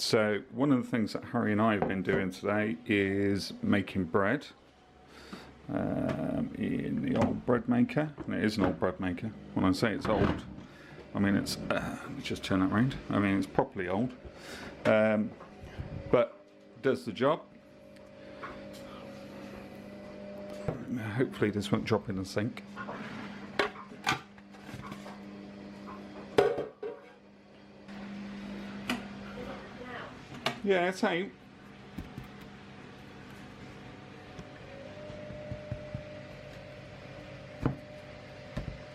So one of the things that Harry and I have been doing today is making bread in the old bread maker. And it is an old bread maker. When I say it's old, I mean it's, let me just turn that around. I mean it's properly old, but does the job. Hopefully this won't drop in the sink. Yeah, it's out.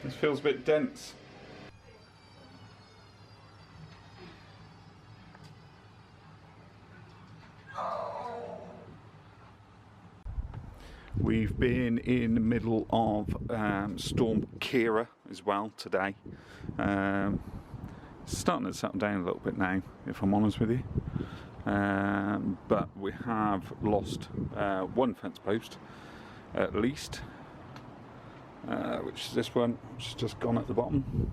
This feels a bit dense. We've been in the middle of Storm Kira as well today. Starting to settle down a little bit now, if I'm honest with you. But we have lost one fence post at least, which is this one, which has just gone at the bottom.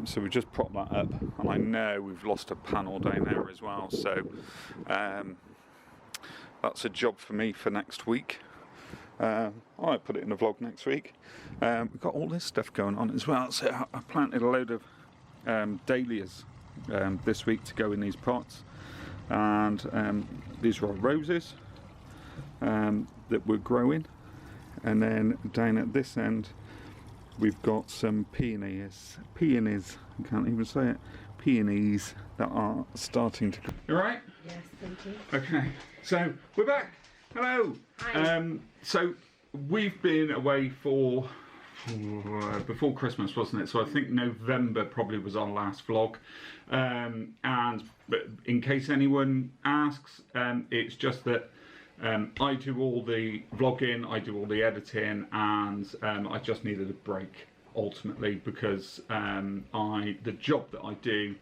So we just propped that up, and I know we've lost a panel down there as well, so that's a job for me for next week. I might put it in the vlog next week. We've got all this stuff going on as well, so I planted a load of dahlias this week to go in these pots, and these are our roses that we're growing, and then down at this end we've got some peonies, I can't even say it, peonies that are starting to grow. You alright? Yes, thank you. Okay, so we're back. Hello. Hi. So we've been away for before Christmas, wasn't it? So I think November probably was our last vlog. But in case anyone asks, it's just that I do all the vlogging, I do all the editing, and I just needed a break ultimately, because the job that I do,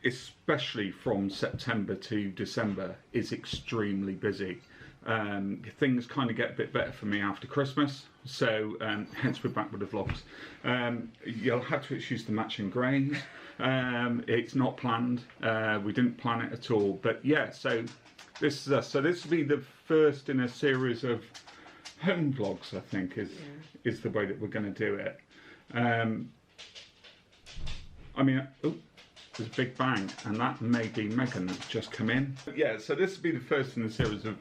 especially from September to December, is extremely busy. Things kind of get a bit better for me after Christmas, so hence we're back with the vlogs. You'll have to excuse the matching greys. It's not planned. We didn't plan it at all, but yeah, so this is us. So this will be the first in a series of home vlogs, I think, is the way that we're going to do it. I mean, oh, there's a big bang, and that may be Megan that's just come in. But yeah, so this will be the first in a series of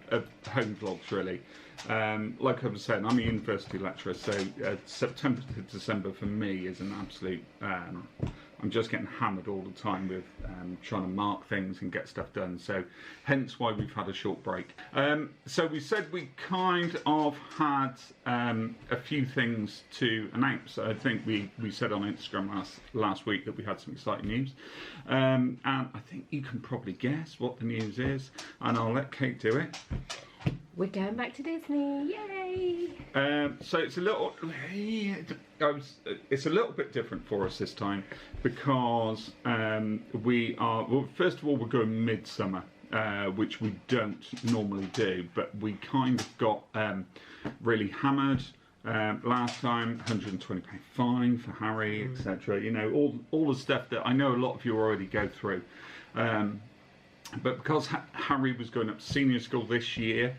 home vlogs, really. Like I was saying, I'm a university lecturer, so September to December for me is an absolute, I'm just getting hammered all the time with trying to mark things and get stuff done, so hence why we've had a short break. So we said we kind of had a few things to announce. I think we said on Instagram last week that we had some exciting news, and I think you can probably guess what the news is, and I'll let Kate do it. We're going back to Disney, yay! So it's a little, it's a little bit different for us this time, because we are, well, first of all, we're going midsummer, which we don't normally do, but we kind of got really hammered last time. £120 fine for Harry, etc. You know, all the stuff that I know a lot of you already go through. But because Harry was going up to senior school this year,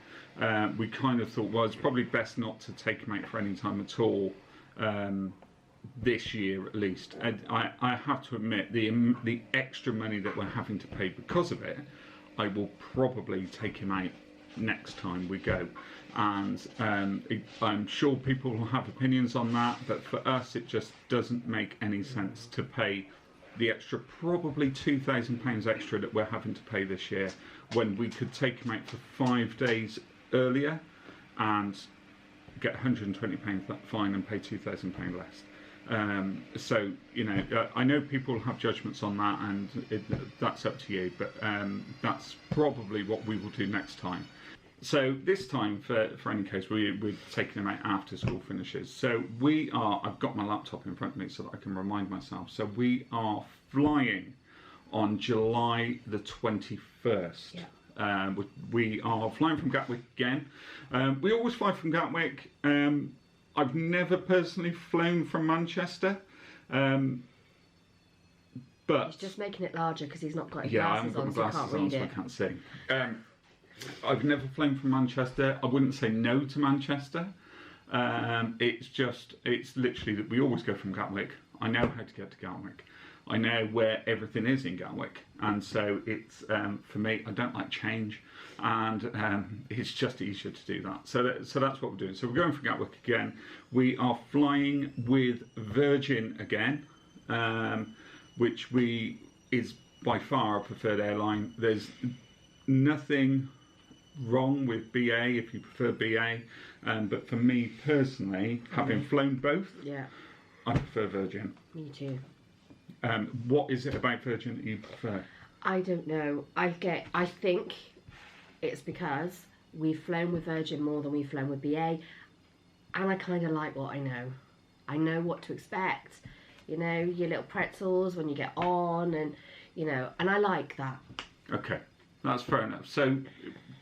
we kind of thought, well, it's probably best not to take him out for any time at all this year, at least. And I have to admit, the extra money that we're having to pay because of it, I will probably take him out next time we go. And I'm sure people will have opinions on that, but for us, it just doesn't make any sense to pay the extra, probably £2,000 extra that we're having to pay this year, when we could take him out for 5 days earlier and get £120 fine and pay £2,000 less. So, you know, I know people have judgments on that, and that's up to you, but that's probably what we will do next time. So this time, for any case, we're taking him out after school finishes. So I've got my laptop in front of me so that I can remind myself. So we are flying on July the 21st. Yeah. We are flying from Gatwick again. We always fly from Gatwick. I've never personally flown from Manchester. But he's just making it larger because he's not got his yeah, I haven't glasses got my on, so glasses you on, can't so I read it. can't see. I've never flown from Manchester. I wouldn't say no to Manchester. It's literally that we always go from Gatwick. I know how to get to Gatwick. I know where everything is in Gatwick, and so it's for me. I don't like change, and it's just easier to do that. So that's what we're doing. So we're going for Gatwick again. We are flying with Virgin again, which is by far our preferred airline. There's nothing wrong with BA if you prefer BA, but for me personally, having flown both, Yeah, I prefer Virgin. me too. What is it about Virgin that you prefer? I don't know. I think it's because we've flown with Virgin more than we've flown with BA, and I kind of like what I know. I know what to expect. You know, your little pretzels when you get on, and and I like that. Okay, that's fair enough. So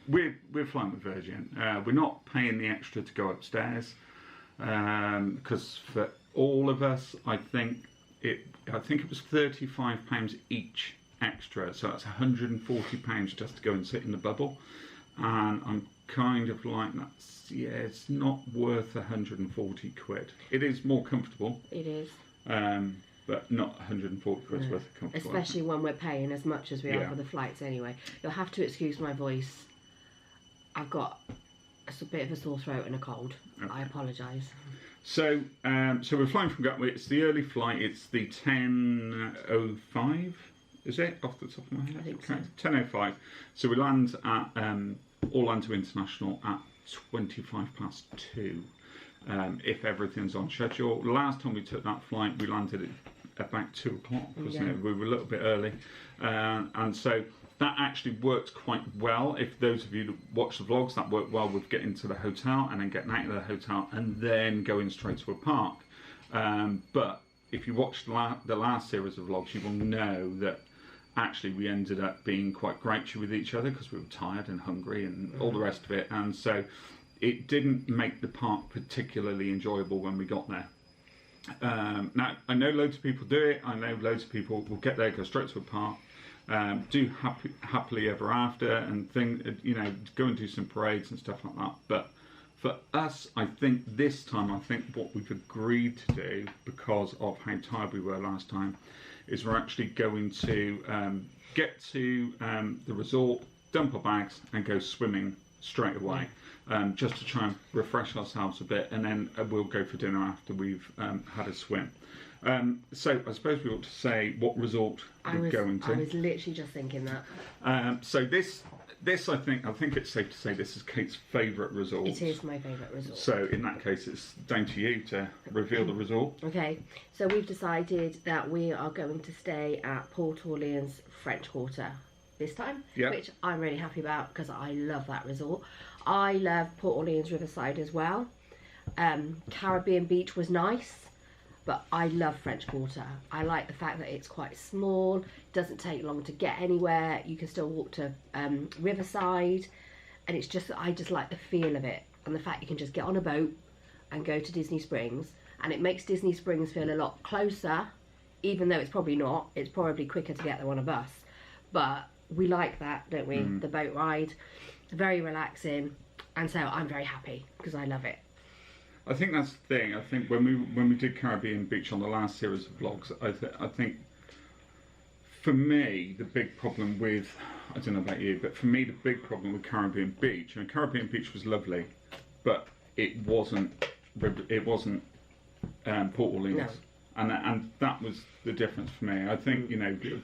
we're flying with Virgin. We're not paying the extra to go upstairs because for all of us, I think it was £35 each extra, so that's £140 just to go and sit in the bubble, and I'm kind of like it's not worth 140 quid. It is more comfortable. It is. But not 140 quid worth of comfortable. Especially when we're paying as much as we are Yeah. for the flights anyway. You'll have to excuse my voice. I've got a bit of a sore throat and a cold. Okay. I apologise. So we're flying from Gatwick. It's the early flight. It's the 10:05. Is it off the top of my head? I think Okay, so. 10:05. So we land at Orlando International at 2:25 if everything's on schedule. Last time we took that flight, we landed at about 2 o'clock, wasn't it? We were a little bit early, and so that actually worked quite well. If those of you that watch the vlogs, that worked well with getting to the hotel and then getting out of the hotel and then going straight to a park. But if you watch the last series of vlogs, you will know that actually we ended up being quite grouchy with each other because we were tired and hungry and all the rest of it, and so it didn't make the park particularly enjoyable when we got there. Now, I know loads of people do it. I know loads of people will get there, go straight to a park, do happily ever after, and go and do some parades and stuff like that. But for us, I think this time, what we've agreed to do, because of how tired we were last time, is we're actually going to get to the resort, dump our bags, and go swimming straight away. Just to try and refresh ourselves a bit, and then we'll go for dinner after we've had a swim. So I suppose we ought to say what resort we're going to. I was literally just thinking that. So this I think it's safe to say this is Kate's favourite resort. It is my favourite resort. So in that case, it's down to you to reveal the resort. Okay, so we've decided that we are going to stay at Port Orleans French Quarter this time, which I'm really happy about because I love that resort. I love Port Orleans Riverside as well. Caribbean Beach was nice, but I love French Quarter. I like the fact that it's quite small, doesn't take long to get anywhere, you can still walk to Riverside, and it's just, I just like the feel of it, and the fact you can just get on a boat and go to Disney Springs, and it makes Disney Springs feel a lot closer, even though it's probably not. It's probably quicker to get there on a bus, but we like that, don't we? The boat ride, very relaxing, and so I'm very happy because I love it. I think that's the thing. I think when we did Caribbean Beach on the last series of vlogs, I think for me the big problem with, I don't know about you, but for me the big problem with Caribbean Beach, and Caribbean Beach was lovely, but it wasn't Port Orleans. No. And that was the difference for me. I think,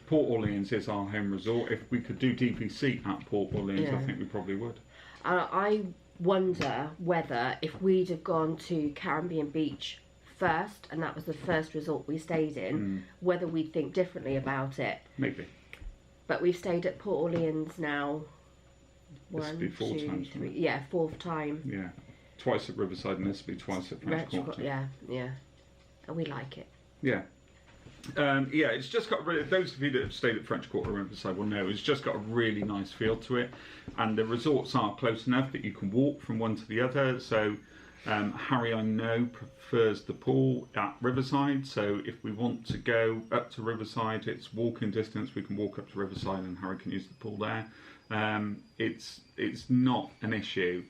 Port Orleans is our home resort. If we could do DVC at Port Orleans, I think we probably would. I wonder whether if we'd have gone to Caribbean Beach first, and that was the first resort we stayed in, whether we'd think differently about it. Maybe. But we've stayed at Port Orleans now. This would be four times, three. Yeah, fourth time. Yeah. Twice at Riverside, and this would be twice at French Quarter. Yeah. And we like it. Yeah. It's just got those of you that have stayed at French Quarter Riverside will know it's just got a really nice feel to it, and the resorts are close enough that you can walk from one to the other. So Harry, I know, prefers the pool at Riverside, so if we want to go up to Riverside, it's walking distance. We can walk up to Riverside, and Harry can use the pool there. It's not an issue,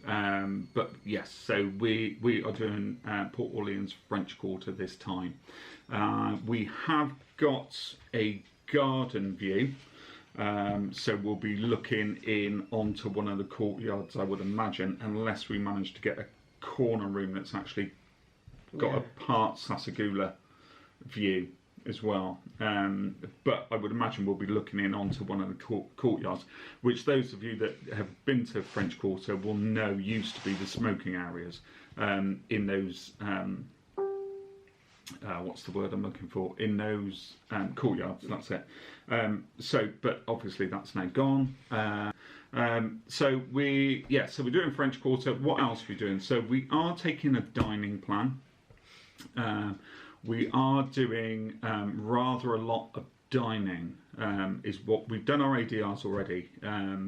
but yes. So we are doing Port Orleans French Quarter this time. We have got a garden view. So we'll be looking in onto one of the courtyards, I would imagine, unless we manage to get a corner room that's actually got a part Sassagoula view as well. But I would imagine we'll be looking in onto one of the courtyards, which those of you that have been to French Quarter will know used to be the smoking areas in those. What's the word I'm looking for? In those courtyards, that's it. But obviously that's now gone. So we're doing French Quarter. What else are we doing? So we are taking a dining plan. We are doing rather a lot of dining. Is what we've done our ADRs already,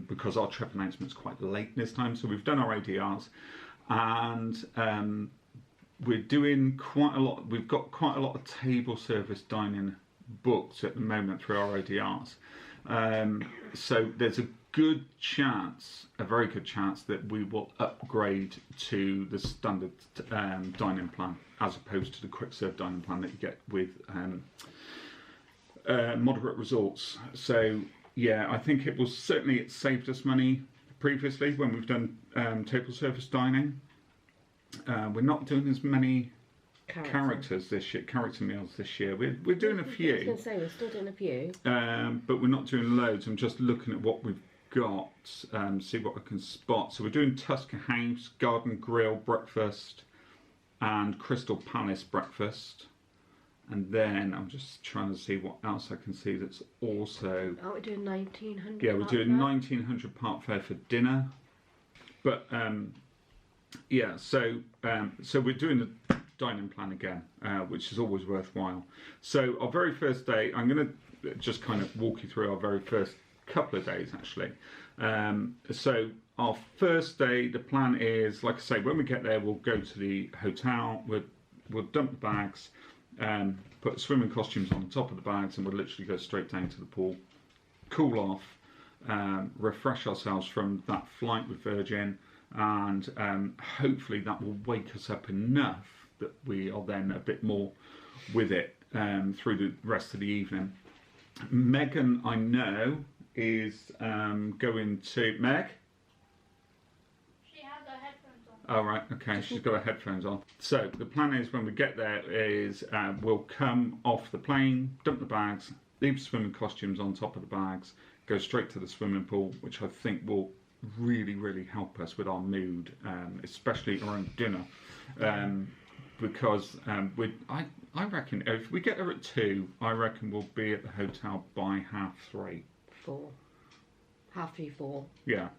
because our trip announcement's quite late this time. So we've done our ADRs, and we're doing quite a lot. We've got quite a lot of table service dining booked at the moment through our ADRs. So there's a very good chance that we will upgrade to the standard dining plan as opposed to the quick serve dining plan that you get with moderate resorts. So yeah, I think it saved us money previously when we've done table service dining. We're not doing as many character meals this year. We're doing a few. I was going to say, we're still doing a few. But we're not doing loads. I'm just looking at what we've got, see what I can spot. So we're doing Tusker House, Garden Grill breakfast, and Crystal Palace breakfast. And then I'm just trying to see what else I can see that's also... Are we doing 1900? Yeah, we're doing 1900 Park Fair for dinner. But... so we're doing the dining plan again, which is always worthwhile. So our very first day, I'm going to just kind of walk you through our very first couple of days actually. So our first day, the plan is, like I say, when we get there, we'll go to the hotel, we'll dump the bags, put swimming costumes on top of the bags, and we'll literally go straight down to the pool, cool off, refresh ourselves from that flight with Virgin, and hopefully that will wake us up enough that we are then a bit more with it through the rest of the evening. Megan, I know, is going to... Meg? She has her headphones on. Oh, right, okay, she's got her headphones on. So the plan is when we get there is we'll come off the plane, dump the bags, leave swimming costumes on top of the bags, go straight to the swimming pool, which I think will really help us with our mood, especially around dinner, because I reckon if we get there at 2, I reckon we'll be at the hotel by 3:30. 4. 3:30, 4. Yeah.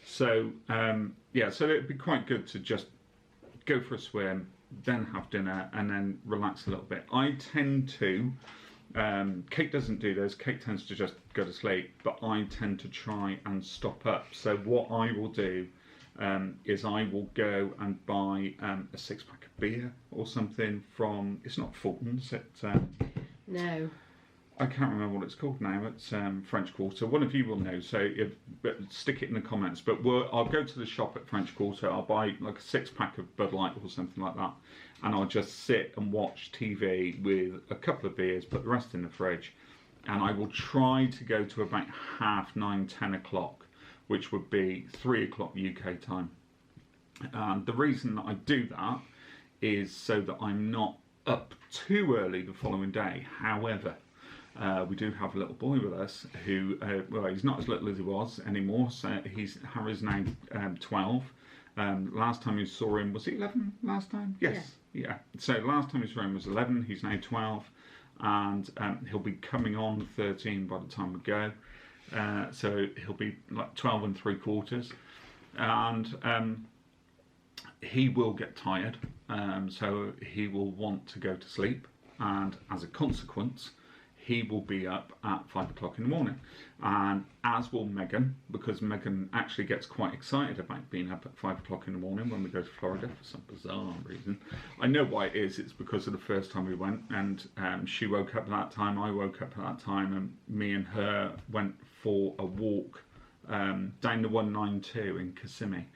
So so it'd be quite good to just go for a swim, then have dinner, and then relax a little bit. I tend to. Kate doesn't do this. Kate tends to just go to sleep, but I tend to try and stop up. So what I will do is I will go and buy a 6-pack of beer or something from... It's not Fulton's. No. I can't remember what it's called now. It's French Quarter. One of you will know, so stick it in the comments. But I'll go to the shop at French Quarter. I'll buy like a 6-pack of Bud Light or something like that, and I'll just sit and watch TV with a couple of beers, put the rest in the fridge, and I will try to go to about 9:30, 10 o'clock, which would be 3 o'clock UK time. The reason that I do that is so that I'm not up too early the following day. However, we do have a little boy with us who, he's not as little as he was anymore. So Harry's now 12. Last time you saw him, was he 11 last time? Yes. Yeah. So last time you saw him was 11. He's now 12, and he'll be coming on 13 by the time we go. So he'll be like 12 3/4, and he will get tired. So he will want to go to sleep, and as a consequence, he will be up at 5 o'clock in the morning, and as will Megan, because Megan actually gets quite excited about being up at 5 o'clock in the morning when we go to Florida for some bizarre reason. I know why it is. It's because of the first time we went, and she woke up at that time, I woke up at that time, and me and her went for a walk down the 192 in Kissimmee,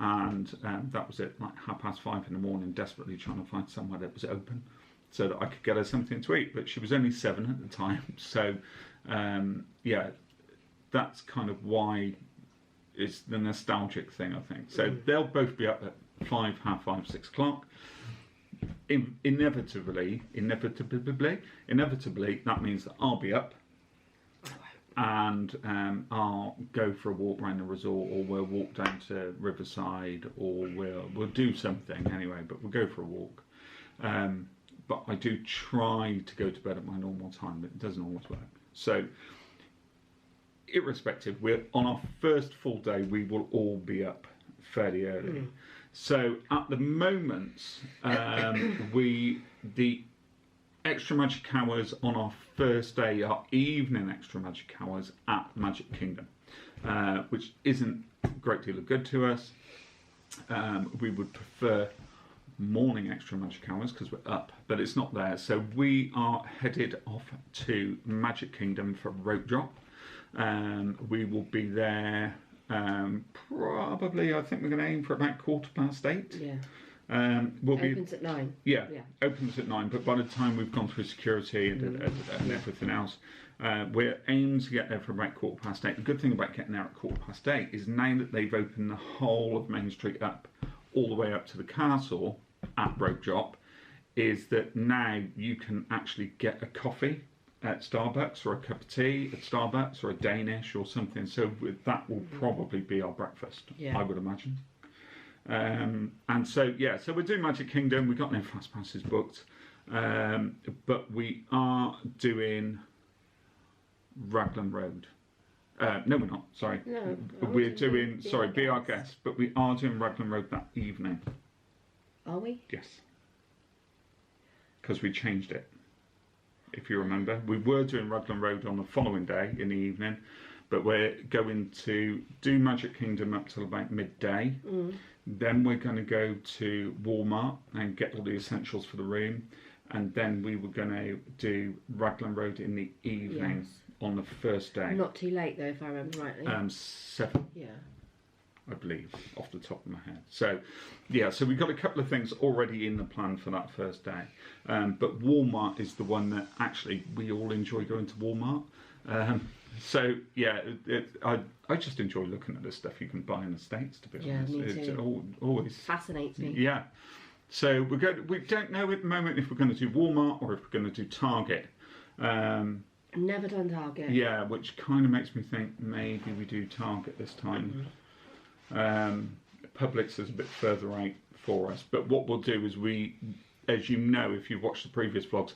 and that was it, like 5:30 in the morning, desperately trying to find somewhere that was open so that I could get her something to eat. But she was only 7 at the time, so yeah, that's kind of why it's the nostalgic thing, I think. So they'll both be up at 5, 5:30, 6 o'clock. Inevitably, that means that I'll be up, and I'll go for a walk around the resort, or we'll walk down to Riverside, or we'll do something anyway, but we'll go for a walk. But I do try to go to bed at my normal time, but it doesn't always work. So irrespective, we're on our first full day, we will all be up fairly early. So at the moment, the extra magic hours on our first day are evening extra magic hours at Magic Kingdom, which isn't a great deal of good to us. We would prefer morning extra magic hours because we're up, but it's not there. So we are headed off to Magic Kingdom for rope drop. We will be there probably, I think we're going to aim for about 8:15. Yeah. Opens at 9. Yeah, opens at 9, but by the time we've gone through security and everything else, we're aiming to get there for about 8:15. The good thing about getting there at 8:15 is now that they've opened the whole of Main Street up, all the way up to the castle at rope drop, is that now you can actually get a coffee at Starbucks, or a cup of tea at Starbucks, or a Danish or something. So that will probably be our breakfast, I would imagine. And so yeah, so we're doing Magic Kingdom. We've got no fast passes booked, but we are doing Raglan Road. No, we're not. Sorry, No, we're doing. Sorry, be our guest. But we are doing Raglan Road that evening. Are we? Yes, because we changed it. If you remember, we were doing Raglan Road on the following day in the evening, but we're going to do Magic Kingdom up till about midday. Then we're going to go to Walmart and get all the essentials for the room, and then we were going to do Raglan Road in the evening on the first day. Not too late though, if I remember rightly. 7. Yeah. I believe, off the top of my head. So, yeah, so we've got a couple of things already in the plan for that first day. But Walmart is the one that actually we all enjoy going to Walmart. So, yeah, I just enjoy looking at the stuff you can buy in the States, to be honest. Me too. It always Fascinates me. Yeah. So we don't know at the moment if we're going to do Walmart or if we're going to do Target. Never done Target. Yeah, which kind of makes me think maybe we do Target this time. Publix is a bit further out for us, but what we'll do is as you know, if you've watched the previous vlogs,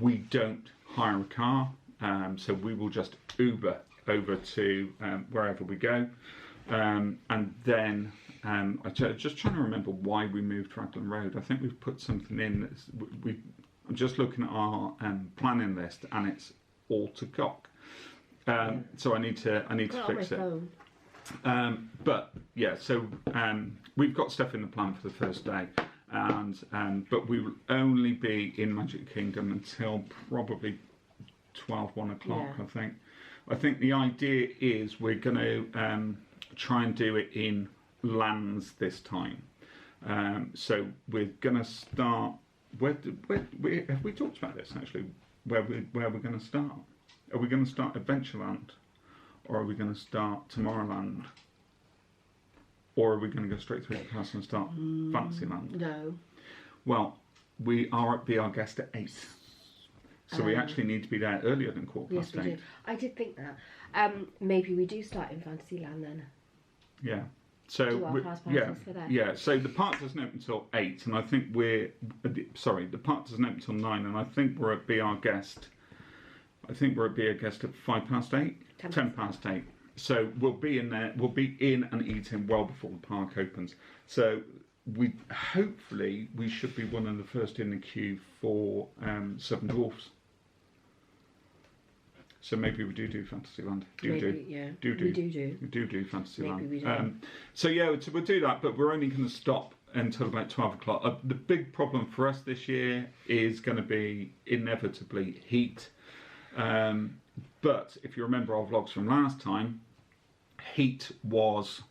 we don't hire a car, so we will just Uber over to wherever we go, and then I'm just trying to remember why we moved Raglan Road. I think we've put something in. I'm just looking at our planning list, and it's all to cock. So I need to fix it. But yeah, so we've got stuff in the plan for the first day, but we will only be in Magic Kingdom until probably 1 o'clock. I think the idea is we're going to try and do it in lands this time. So we're going to start. Where have we talked about this actually? Where we're going to start? Are we going to start Adventureland? Or are we going to start Tomorrowland? Or are we going to go straight through the castle and start Fantasyland? No. Well, we are at Be Our Guest at 8. So we actually need to be there earlier than 8:15. Yes, we do. I did think that. Maybe we do start in Fantasyland then. Yeah. So do our fast passes for that. Yeah. So the park doesn't open until 8, and I think the park doesn't open until 9, and I think we're at Be Our Guest. I think we're at Be Our Guest at 8:05. 10:10. So we'll be in there. We'll be in and eating well before the park opens. So hopefully we should be one of the first in the queue for Seven Dwarfs. So maybe we do Fantasyland. Yeah. We do Fantasyland. Maybe we do. So we'll do that, but we're only going to stop until about 12 o'clock. The big problem for us this year is going to be inevitably heat. But if you remember our vlogs from last time, heat was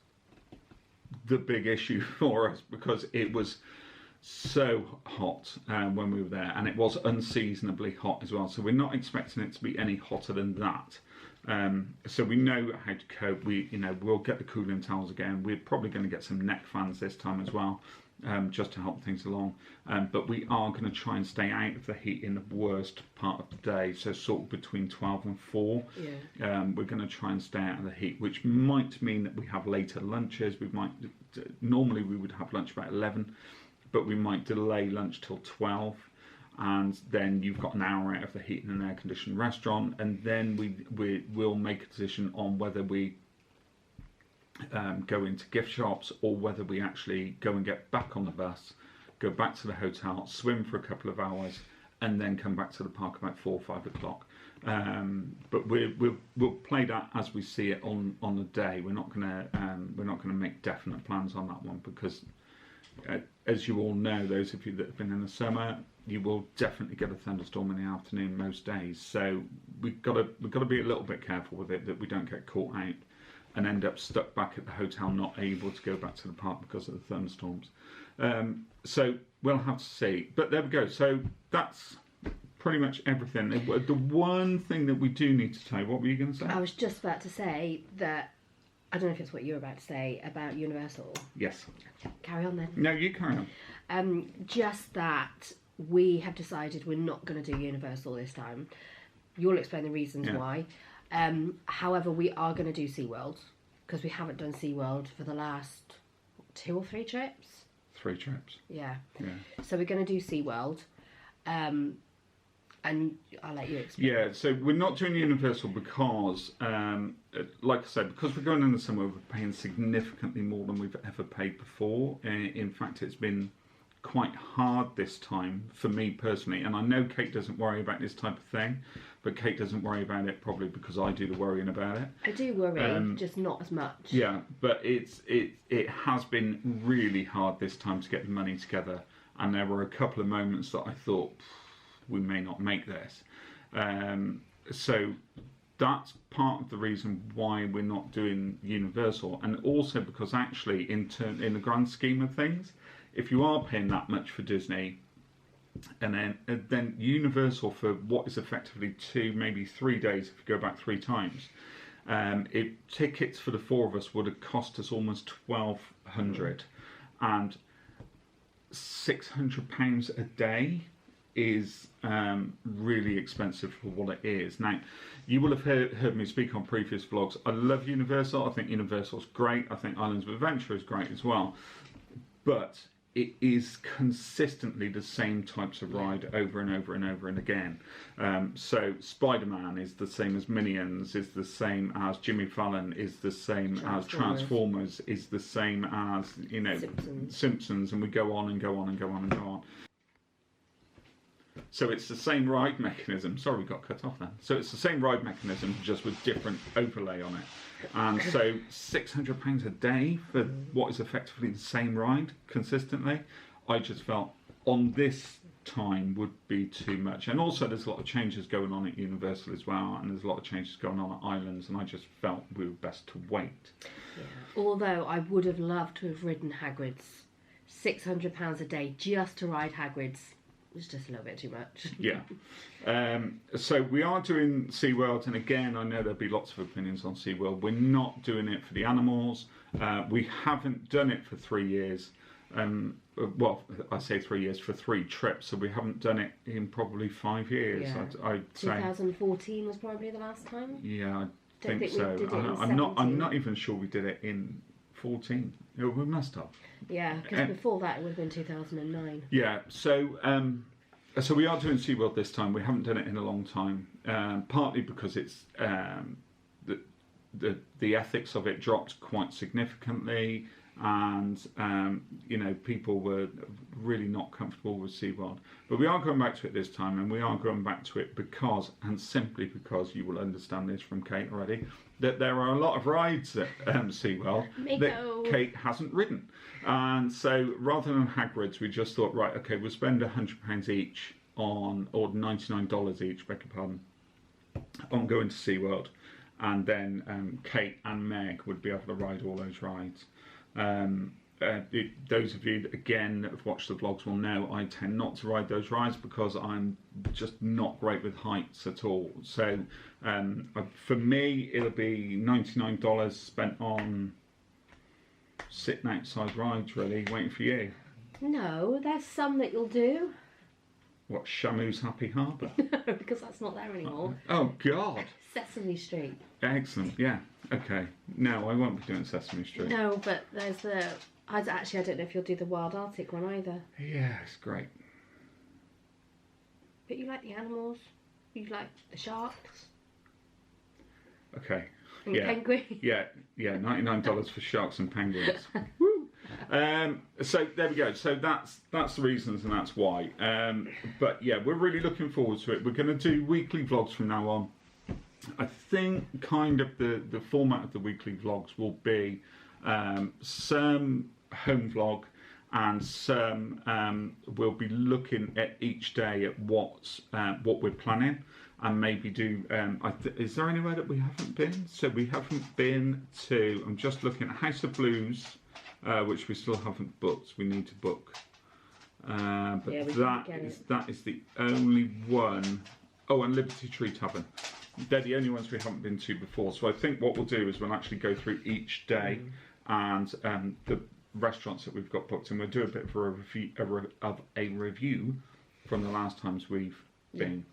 the big issue for us because it was so hot when we were there, and it was unseasonably hot as well. So we're not expecting it to be any hotter than that. So we know how to cope. We'll get the cooling towels again. We're probably going to get some neck fans this time as well, just to help things along. But we are going to try and stay out of the heat in the worst part of the day, so sort of between 12 and 4. Yeah. We're going to try and stay out of the heat, which might mean that we have later lunches. Normally we would have lunch about 11, but we might delay lunch till 12. And then you've got an hour out of the heat in an air-conditioned restaurant, and then we'll make a decision on whether we go into gift shops or whether we actually go and get back on the bus, go back to the hotel, swim for a couple of hours, and then come back to the park about 4 or 5 o'clock. But we'll play that as we see it on the day. We're not gonna make definite plans on that one because, as you all know, those of you that have been in the summer, you will definitely get a thunderstorm in the afternoon most days. So we've got to be a little bit careful with it, that we don't get caught out and end up stuck back at the hotel, not able to go back to the park because of the thunderstorms. So we'll have to see. But there we go. So that's pretty much everything. The one thing that we do need to tell you, what were you going to say? I was just about to say that, I don't know if it's what you were about to say about Universal. Yes. Carry on then. No, you carry on. Just that we have decided we're not going to do Universal this time. You'll explain the reasons why. However, we are going to do SeaWorld because we haven't done SeaWorld for the last 2 or 3 trips. 3 trips. Yeah. So we're going to do SeaWorld. And I'll let you explain. Yeah, so we're not doing Universal because, like I said, because we're going in the summer, we're paying significantly more than we've ever paid before. In fact, it's been quite hard this time for me personally, and I know Kate doesn't worry about this type of thing, but Kate doesn't worry about it probably because I do the worrying about it. I do worry, just not as much. Yeah, but it has been really hard this time to get the money together, and there were a couple of moments that I thought we may not make this. So that's part of the reason why we're not doing Universal, and also because actually in the grand scheme of things, if you are paying that much for Disney, and then Universal for what is effectively 2, maybe 3 days if you go back 3 times, tickets for the 4 of us would have cost us almost $1,200, and £600 a day is really expensive for what it is. Now, you will have heard me speak on previous vlogs. I love Universal. I think Universal's great. I think Islands of Adventure is great as well. But it is consistently the same types of ride over and over and over and again. So Spider-Man is the same as Minions, is the same as Jimmy Fallon, is the same as Transformers, is the same as, Simpsons, and we go on and go on and go on and go on. So it's the same ride mechanism. Sorry, we got cut off then. So it's the same ride mechanism, just with different overlay on it. And so £600 a day for what is effectively the same ride consistently, I just felt on this time would be too much. And also there's a lot of changes going on at Universal as well, and there's a lot of changes going on at Islands, and I just felt we were best to wait. Yeah. Although I would have loved to have ridden Hagrid's. £600 a day just to ride Hagrid's. It's just a little bit too much. Yeah. So we are doing SeaWorld, and again, I know there'll be lots of opinions on SeaWorld. We're not doing it for the animals. We haven't done it for 3 years. Well, I say 3 years, for 3 trips, so we haven't done it in probably 5 years. Yeah. I'd say 2014 was probably the last time. Yeah, I Don't think we so. did it in I'm not even sure we did it in 14. We must have. Yeah, because before that it would have been 2009. Yeah, so so we are doing SeaWorld this time. We haven't done it in a long time, partly because it's the ethics of it dropped quite significantly, and people were really not comfortable with SeaWorld. But we are going back to it this time, and we are going back to it because, and simply because, you will understand this from Kate already, that there are a lot of rides at SeaWorld that Kate hasn't ridden. And so rather than Hagrid's, we just thought, right, okay, we'll spend £100 each on, or $99 each, beg your pardon, on going to SeaWorld. And then Kate and Meg would be able to ride all those rides. Those of you that, again, that have watched the vlogs will know I tend not to ride those rides because I'm just not great with heights at all. So for me, it'll be $99 spent on sitting outside rides, really, waiting for you. No, there's some that you'll do. What, Shamu's Happy Harbour? No, because that's not there anymore. Oh, God. Sesame Street. Excellent, yeah. Okay. No, I won't be doing Sesame Street. No, but there's the... I don't know if you'll do the Wild Arctic one either. Yeah, it's great. But you like the animals. You like the sharks. Okay. And penguins. Yeah, $99 for sharks and penguins. Woo! So there we go. So that's the reasons, and that's why. But yeah, we're really looking forward to it. We're going to do weekly vlogs from now on. I think kind of the format of the weekly vlogs will be some home vlog, and some we'll be looking at each day at what we're planning, and maybe do is there anywhere that we haven't been? So we haven't been to, I'm just looking at House of Blues, which we still haven't booked. We need to book, but yeah, that is the only one. Oh, and Liberty Tree Tavern. They're the only ones we haven't been to before. So I think what we'll do is we'll actually go through each day and the restaurants that we've got booked, and we'll do a bit of a review from the last times we've been.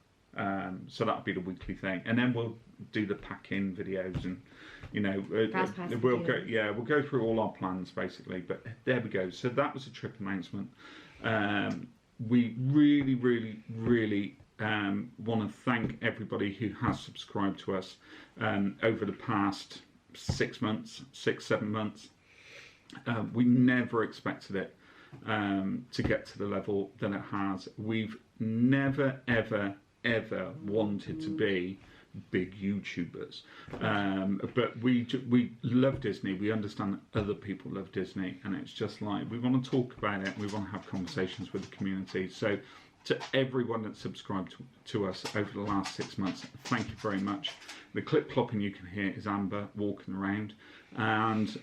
So that'll be the weekly thing, and then we'll do the pack-in videos, and we'll go through all our plans basically. But there we go. So that was a trip announcement. We really, really, really want to thank everybody who has subscribed to us over the past 6 months, 7 months. We never expected it to get to the level that it has. We've never, ever wanted to be big YouTubers, but we love Disney. We understand that other people love Disney, and it's just like we want to talk about it, and we want to have conversations with the community. So to everyone that subscribed to us over the last 6 months, thank you very much. The clip clopping you can hear is Amber walking around. And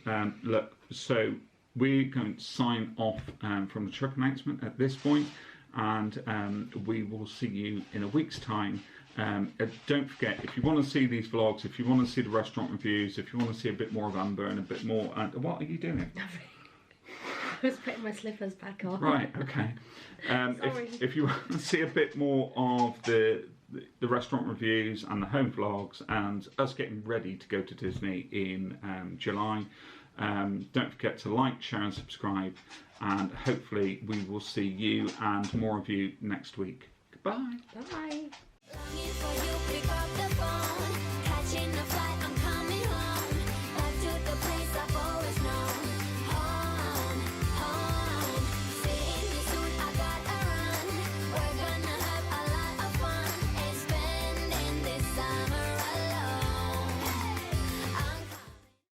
look, so we're going to sign off from the trip announcement at this point, and we will see you in a week's time. Don't forget, if you want to see these vlogs, if you want to see the restaurant reviews, if you want to see a bit more of Amber and a bit more... what are you doing? I was putting my slippers back on. Right, okay. If you want to see a bit more of the restaurant reviews and the home vlogs and us getting ready to go to Disney in July, don't forget to like, share and subscribe, and hopefully we will see you and more of you next week. Goodbye. Bye. Longing for you, pick up the